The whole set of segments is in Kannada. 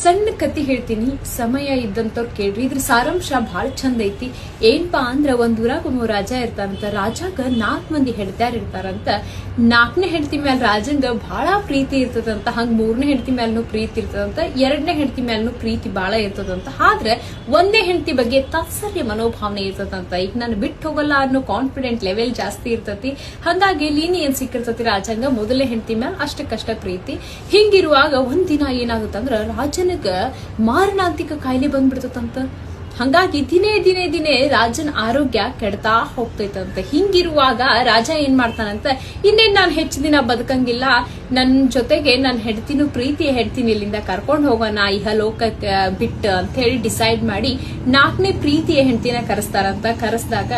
ಸಣ್ಣ ಕತಿ ಹೇಳ್ತೀನಿ, ಸಮಯ ಇದ್ದಂತವ್ರು ಕೇಳ್ರಿ. ಇದ್ರ ಸಾರಾಂಶ ಬಹಳ ಚಂದ ಐತಿ. ಏನ್ಪಾ ಅಂದ್ರ ಒಂದ್ ಊರಾಗ ಒಬ್ಬ ರಾಜ ಇರ್ತಾರಂತ. ರಾಜಾಗ 4 ಮಂದಿ ಹೆಂಡತ್ಯಾರ ಇರ್ತಾರಂತ. 4ನೇ ಹೆಂಡತಿ ಮ್ಯಾಲ ರಾಜಂಗ ಬಹಳ ಪ್ರೀತಿ ಇರ್ತದಂತ. ಹಂಗ 3ನೇ ಹೆಂಡತಿ ಮ್ಯಾಲನು ಪ್ರೀತಿ ಇರ್ತದಂತ. 2ನೇ ಹೆಂಡತಿ ಮ್ಯಾಲನು ಪ್ರೀತಿ ಬಹಳ ಇರ್ತದಂತ. ಆದ್ರೆ 1ನೇ ಹೆಂಡತಿ ಬಗ್ಗೆ ತಾತ್ಸರ್ಯ ಮನೋಭಾವನೆ ಇರ್ತದಂತ. ಈಗ ನಾನು ಬಿಟ್ಟು ಹೋಗಲ್ಲ ಅನ್ನೋ ಕಾನ್ಫಿಡೆಂಟ್ ಲೆವೆಲ್ ಜಾಸ್ತಿ ಇರ್ತತಿ. ಹಂಗಾಗಿ ಲೀನಿಯನ್ ಸಿಕ್ಕಿರ್ತತಿ ರಾಜಂಗ 1ನೇ ಹೆಂಡತಿ ಮ್ಯಾಲ ಅಷ್ಟಕ್ಕಷ್ಟ ಪ್ರೀತಿ. ಹಿಂಗಿರುವಾಗ ಒಂದಿನ ಏನಾಗುತ್ತಂದ್ರ ರಾಜನಿಗ ಮಾರಣಾಂತಿಕ ಕಾಯಿಲೆ ಬಂದ್ಬಿಡ್ತದಂತ. ಹಂಗಾಗಿ ದಿನೇ ದಿನೇ ದಿನೇ ರಾಜನ ಆರೋಗ್ಯ ಕೆಡ್ತಾ ಹೋಗ್ತೈತಂತ. ಹಿಂಗಿರುವಾಗ ರಾಜ ಏನ್ ಮಾಡ್ತಾನಂತ, ಇನ್ನೇನ್ ನಾನ್ ಹೆಚ್ಚು ದಿನ ಬದುಕಂಗಿಲ್ಲ, ನನ್ ಜೊತೆಗೆ ನನ್ ಹೆಂಡತಿನೂ ಪ್ರೀತಿಯ ಹೆಂಡತಿನ ಇಲ್ಲಿಂದ ಕರ್ಕೊಂಡ್ ಹೋಗೋಣ ಇಹಲೋಕಕ್ಕೆ ಬಿಟ್ಟು ಅಂತ ಹೇಳಿ ಡಿಸೈಡ್ ಮಾಡಿ 4ನೇ ಪ್ರೀತಿಯ ಹೆಂಡತಿನ ಕರೆಸ್ತಾರಂತ. ಕರೆಸ್ದಾಗ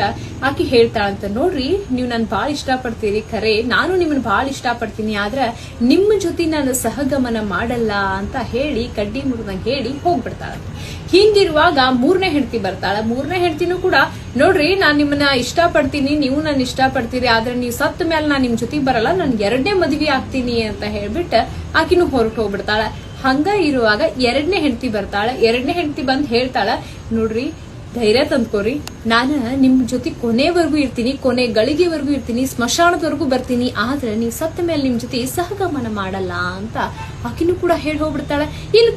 ಆಕಿ ಹೇಳ್ತಾಳಂತ, ನೋಡ್ರಿ ನೀವ್ ನನ್ ಬಾಳ ಇಷ್ಟ ಪಡ್ತೀರಿ, ಖರೆ ನಾನು ನಿಮ್ಮನ್ನ ಬಾಳ ಇಷ್ಟ ಪಡ್ತೀನಿ, ಆದ್ರ ನಿಮ್ಮ ಜೊತೆ ನಾನು ಸಹಗಮನ ಮಾಡಲ್ಲ ಅಂತ ಹೇಳಿ ಕಡ್ಡಿ ಮುರಿದಂಗ ಹೇಳಿ ಹೋಗ್ಬಿಡ್ತಾಳಂತ. ಹಿಂಗಿರುವಾಗ 3ನೇ ಹೆಂಡತಿ ಬರ್ತಾಳ. 3ನೇ ಹೆಂಡತಿನೂ ಕೂಡ, ನೋಡ್ರಿ ನಾನ್ ನಿಮ್ಮನ್ನ ಇಷ್ಟ ಪಡ್ತೀನಿ, ನೀವು ನನ್ನ ಇಷ್ಟ ಪಡ್ತೀರಿ, ಆದ್ರೆ ನೀವು ಸತ್ತ ಮೇಲೆ ನಾನ್ ನಿಮ್ ಜೊತೆಗೆ ಬರಲ್ಲ, ನನ್ 2ನೇ ಮದ್ವಿ ಆಗ್ತೀನಿ ಅಂತ ಹೇಳ್ಬಿಟ್ಟ ಆಕಿನೂ ಹೊರಟು ಹೋಗ್ಬಿಡ್ತಾಳ. ಹಂಗ ಇರುವಾಗ 2ನೇ ಹೆಂಡತಿ ಬರ್ತಾಳ. 2ನೇ ಹೆಂಡತಿ ಬಂದ್ ಹೇಳ್ತಾಳ, ನೋಡ್ರಿ ಧೈರ್ಯ ತಂದ್ಕೋರಿ, ನಾನು ನಿಮ್ ಜೊತೆ ಕೊನೆವರೆಗೂ ಇರ್ತೀನಿ, ಕೊನೆ ಗಳಿಗೆವರೆಗೂ ಇರ್ತೀನಿ, ಸ್ಮಶಾನದವರೆಗೂ ಬರ್ತೀನಿ, ಆದ್ರೆ ನೀವು ಸತ್ತ ಮೇಲೆ ನಿಮ್ ಜೊತೆ ಸಹಗಮನ ಮಾಡಲ್ಲ ಅಂತ ಆಕಿನೂ ಕೂಡ ಹೇಳಿ ಹೋಗ್ಬಿಡ್ತಾಳ. ಇನ್ನು